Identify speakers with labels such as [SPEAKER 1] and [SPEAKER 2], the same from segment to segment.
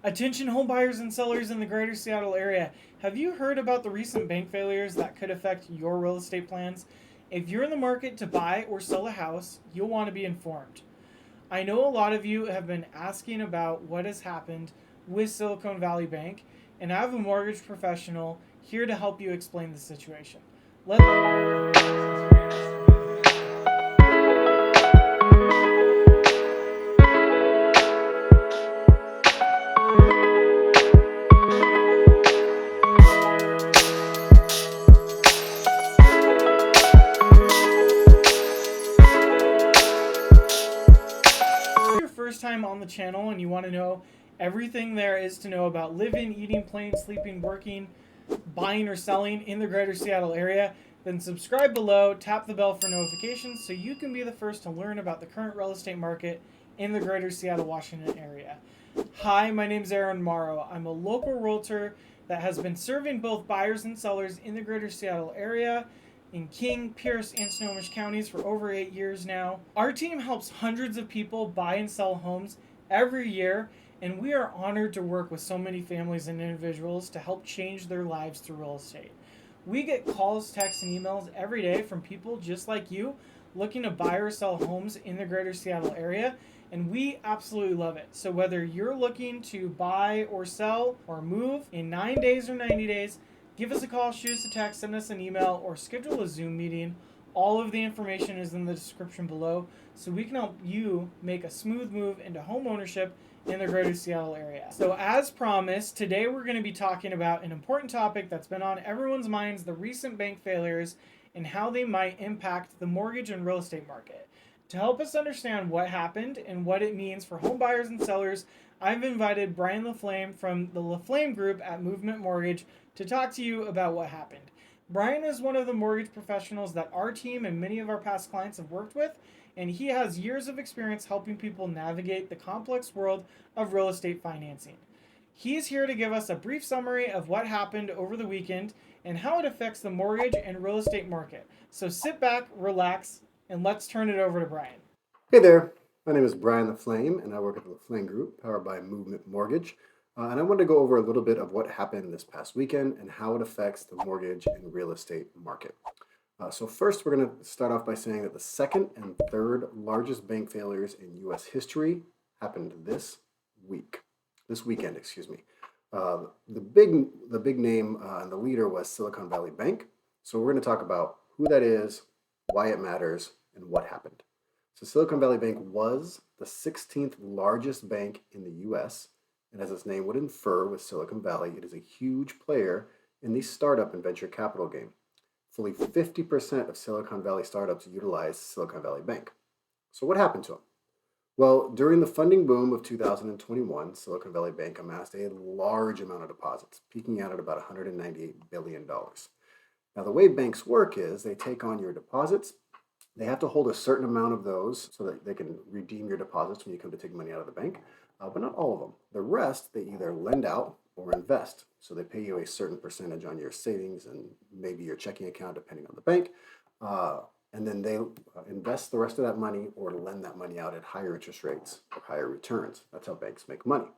[SPEAKER 1] Attention home buyers and sellers in the greater Seattle area. Have you heard about the recent bank failures that could affect your real estate plans? If you're in the market to buy or sell a house, you'll want to be informed. I know a lot of you have been asking about what has happened with Silicon Valley Bank, and I have a mortgage professional here to help you explain the situation. Let's your first time on the channel and you want to know everything there is to know about living, eating, playing, sleeping, working, buying, or selling in the greater Seattle area, then subscribe below, tap the bell for notifications so you can be the first to learn about the current real estate market in the greater Seattle, Washington area. Hi, my name is Aaron Morrow. I'm a local realtor that has been serving both buyers and sellers in the greater Seattle area in King, Pierce, and Snohomish counties for over 8 years now. Our team helps hundreds of people buy and sell homes every year, and we are honored to work with so many families and individuals to help change their lives through real estate. We get calls, texts, and emails every day from people just like you looking to buy or sell homes in the greater Seattle area, and we absolutely love it. So whether you're looking to buy or sell or move in 9 days or 90 days, give us a call, shoot us a text, send us an email, or schedule a Zoom meeting. All of the information is in the description below so we can help you make a smooth move into home ownership in the greater Seattle area. So as promised, today we're going to be talking about an important topic that's been on everyone's minds, the recent bank failures and how they might impact the mortgage and real estate market. To help us understand what happened and what it means for home buyers and sellers, I've invited Brian Laflamme from the Laflamme Group at Movement Mortgage to talk to you about what happened. Brian is one of the mortgage professionals that our team and many of our past clients have worked with, and he has years of experience helping people navigate the complex world of real estate financing. He's here to give us a brief summary of what happened over the weekend and how it affects the mortgage and real estate market. So sit back, relax, and let's turn it over to Brian.
[SPEAKER 2] Hey there, my name is Brian Laflamme, and I work at the Laflamme Group, powered by Movement Mortgage. And I wanted to go over a little bit of what happened this past weekend and how it affects the mortgage and real estate market. So first, we're going to start off by saying that the second and third largest bank failures in U.S. history happened this weekend, excuse me. The big name and the leader was Silicon Valley Bank. So we're going to talk about who that is, why it matters, and what happened. So Silicon Valley Bank was the 16th largest bank in the U.S., and as its name would infer with Silicon Valley, it is a huge player in the startup and venture capital game. Fully 50% of Silicon Valley startups utilize Silicon Valley Bank. So what happened to them? Well, during the funding boom of 2021, Silicon Valley Bank amassed a large amount of deposits, peaking out at about $198 billion. Now, the way banks work is they take on your deposits. They have to hold a certain amount of those so that they can redeem your deposits when you come to take money out of the bank, but not all of them. The rest, they either lend out or invest. So they pay you a certain percentage on your savings and maybe your checking account, depending on the bank. And then they invest the rest of that money or lend that money out at higher interest rates or higher returns. That's how banks make money.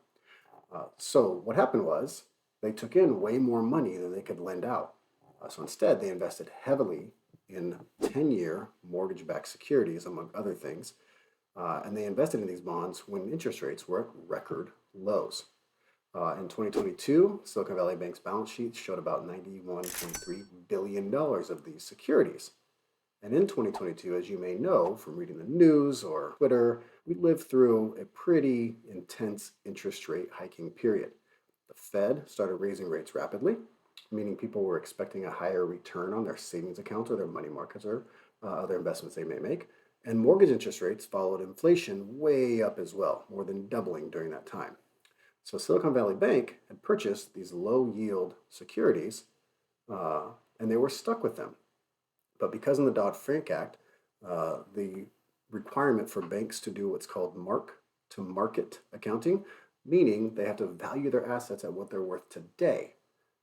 [SPEAKER 2] So what happened was they took in way more money than they could lend out. So instead, they invested heavily in 10-year mortgage-backed securities, among other things, and they invested in these bonds when interest rates were at record lows. In 2022, Silicon Valley Bank's balance sheet showed about $91.3 billion of these securities. And in 2022, as you may know from reading the news or Twitter, we lived through a pretty intense interest rate hiking period. The Fed started raising rates rapidly, meaning people were expecting a higher return on their savings accounts or their money markets or other investments they may make. And mortgage interest rates followed inflation way up as well, more than doubling during that time. So Silicon Valley Bank had purchased these low-yield securities, and they were stuck with them. But because in the Dodd-Frank Act, the requirement for banks to do what's called mark-to-market accounting, meaning they have to value their assets at what they're worth today.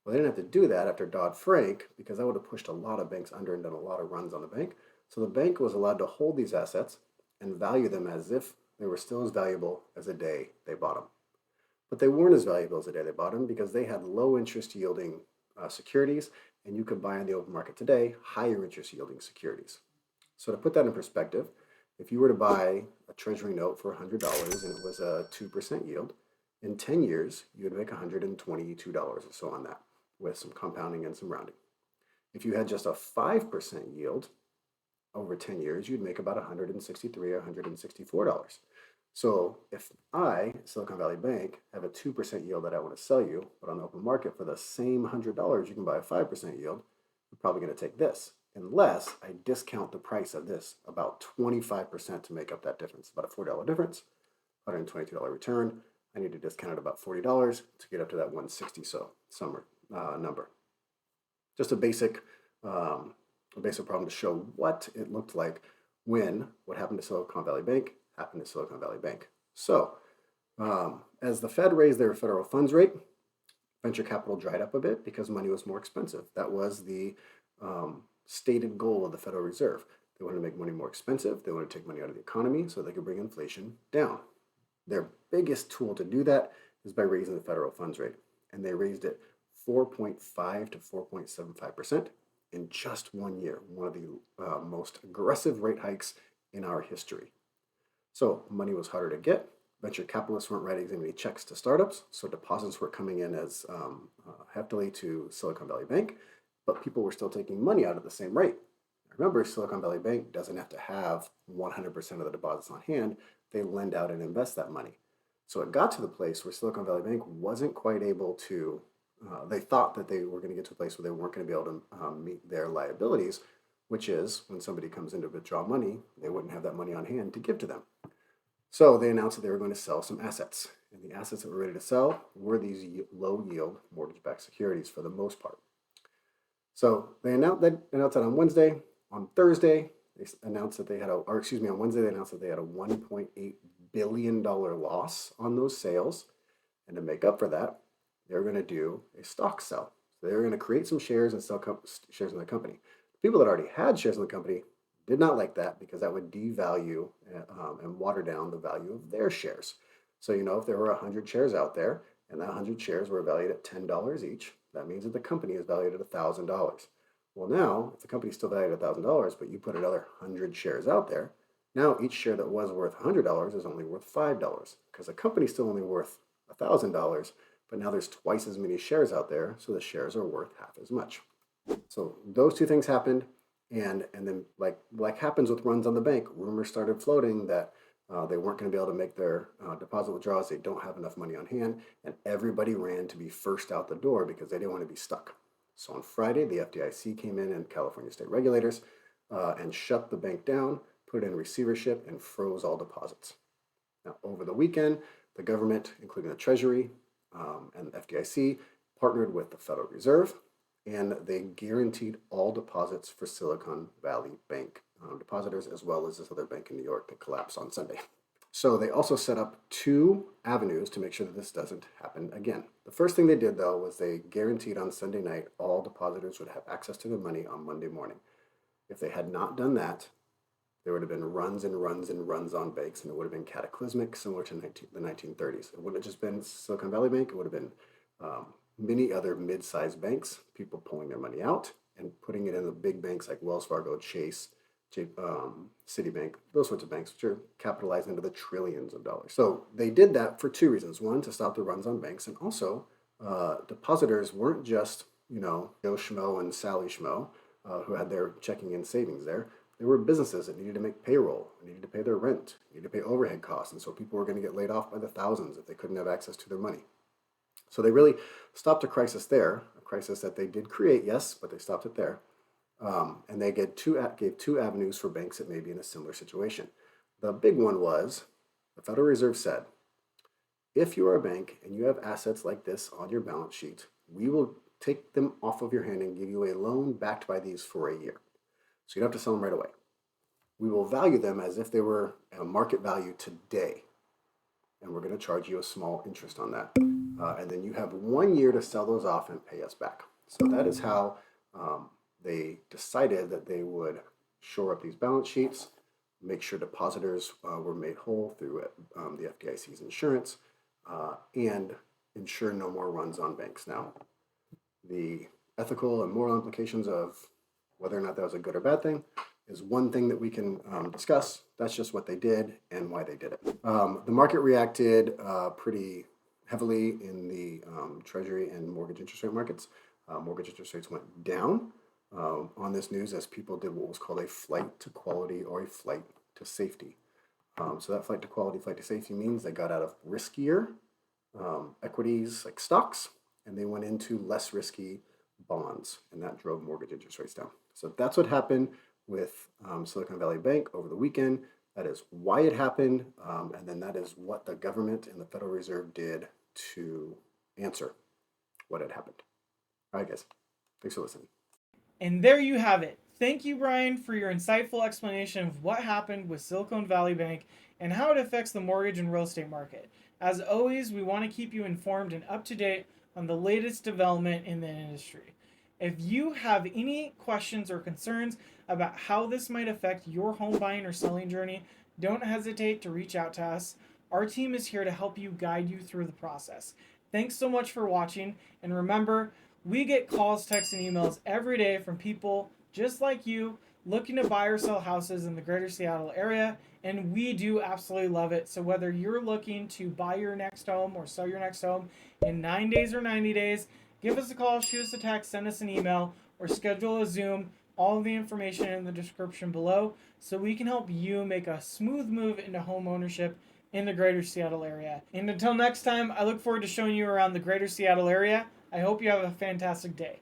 [SPEAKER 2] Well, they didn't have to do that after Dodd-Frank because that would have pushed a lot of banks under and done a lot of runs on the bank. So the bank was allowed to hold these assets and value them as if they were still as valuable as the day they bought them. but they weren't as valuable as the day they bought them because they had low interest yielding securities, and you could buy in the open market today higher interest yielding securities. So to put that in perspective, if you were to buy a treasury note for $100 and it was a 2% yield, in 10 years, you would make $122 or so on that with some compounding and some rounding. If you had just a 5% yield over 10 years, you'd make about $163 or $164. So if I, Silicon Valley Bank, have a 2% yield that I want to sell you, but on the open market for the same $100, you can buy a 5% yield, you're probably going to take this, unless I discount the price of this about 25% to make up that difference. About a $4 difference, $122 return. I need to discount it about $40 to get up to that 160 summer number. Just a basic problem to show what it looked like when what happened to Silicon Valley Bank happened to Silicon Valley Bank. So as the Fed raised their federal funds rate, venture capital dried up a bit because money was more expensive. That was the stated goal of the Federal Reserve. They wanted to make money more expensive. They wanted to take money out of the economy so they could bring inflation down. Their biggest tool to do that is by raising the federal funds rate. And they raised it 4.5 to 4.75% in just 1 year, one of the most aggressive rate hikes in our history. So money was harder to get. Venture capitalists weren't writing as many checks to startups, so deposits were coming in as heftily to Silicon Valley Bank, but people were still taking money out at the same rate. Remember, Silicon Valley Bank doesn't have to have 100% of the deposits on hand. They lend out and invest that money. So it got to the place where Silicon Valley Bank wasn't quite able to, they thought that they were going to get to a place where they weren't going to be able to meet their liabilities, which is when somebody comes in to withdraw money, they wouldn't have that money on hand to give to them. So they announced that they were going to sell some assets. And the assets that were ready to sell were these low yield mortgage-backed securities for the most part. So they announced that on Wednesday. On Thursday, they announced that they had on Wednesday, they announced that they had a $1.8 billion loss on those sales. And to make up for that, they're going to do a stock sell. So they're going to create some shares and sell shares in the company. People that already had shares in the company did not like that because that would devalue and water down the value of their shares. So, if there were 100 shares out there and that 100 shares were valued at $10 each, that means that the company is valued at $1,000. Well, now, if the company's still valued at $1,000, but you put another 100 shares out there, now each share that was worth $100 is only worth $5 because the company's still only worth $1,000, but now there's twice as many shares out there, so the shares are worth half as much. So those two things happened, and then like happens with runs on the bank, rumors started floating that they weren't going to be able to make their deposit withdrawals. They don't have enough money on hand, and everybody ran to be first out the door because they didn't want to be stuck. So on Friday, the FDIC came in and California state regulators and shut the bank down, put it in receivership, and froze all deposits. Now, over the weekend, the government, including the Treasury and the FDIC, partnered with the Federal Reserve, and they guaranteed all deposits for Silicon Valley Bank depositors, as well as this other bank in New York that collapsed on Sunday. So they also set up 2 avenues to make sure that this doesn't happen again. The first thing they did, though, was they guaranteed on Sunday night all depositors would have access to their money on Monday morning. If they had not done that, there would have been runs and runs and runs on banks, and it would have been cataclysmic, similar to the 1930s. It wouldn't have just been Silicon Valley Bank. It would have been many other mid-sized banks, people pulling their money out and putting it in the big banks like Wells Fargo, Chase, Citibank, those sorts of banks, which are capitalized into the trillions of dollars. So they did that for 2 reasons. One, to stop the runs on banks, and also depositors weren't just, Joe Schmo and Sally Schmo who had their checking and savings there. There were businesses that needed to make payroll, needed to pay their rent, needed to pay overhead costs, and so people were going to get laid off by the thousands if they couldn't have access to their money. So they really stopped a crisis there, a crisis that they did create, yes, but they stopped it there. And they gave two avenues for banks that may be in a similar situation. The big one was the Federal Reserve said, if you are a bank and you have assets like this on your balance sheet, we will take them off of your hand and give you a loan backed by these for a year. So you don't have to sell them right away. We will value them as if they were a market value today. And we're going to charge you a small interest on that. And then you have 1 year to sell those off and pay us back. So that is how they decided that they would shore up these balance sheets, make sure depositors were made whole through the FDIC's insurance, and ensure no more runs on banks. Now, the ethical and moral implications of whether or not that was a good or bad thing is one thing that we can discuss. That's just what they did and why they did it. The market reacted pretty heavily in the Treasury and mortgage interest rate markets. Mortgage interest rates went down on this news as people did what was called a flight to quality or a flight to safety. So that flight to quality, flight to safety means they got out of riskier equities like stocks, and they went into less risky bonds, and that drove mortgage interest rates down. So that's what happened with Silicon Valley Bank over the weekend. That is why it happened, and then that is what the government and the Federal Reserve did to answer what had happened. All right, guys. Thanks for listening.
[SPEAKER 1] And there you have it. Thank you, Brian, for your insightful explanation of what happened with Silicon Valley Bank and how it affects the mortgage and real estate market. As always, we want to keep you informed and up to date on the latest development in the industry. If you have any questions or concerns about how this might affect your home buying or selling journey, don't hesitate to reach out to us. Our team is here to help you, guide you through the process. Thanks so much for watching, and remember, we get calls, texts, and emails every day from people just like you looking to buy or sell houses in the greater Seattle area, and we do absolutely love it. So whether you're looking to buy your next home or sell your next home in 9 days or 90 days, give us a call, shoot us a text, send us an email, or schedule a Zoom. All of the information in the description below so we can help you make a smooth move into home ownership in the greater Seattle area. And until next time, I look forward to showing you around the greater Seattle area. I hope you have a fantastic day.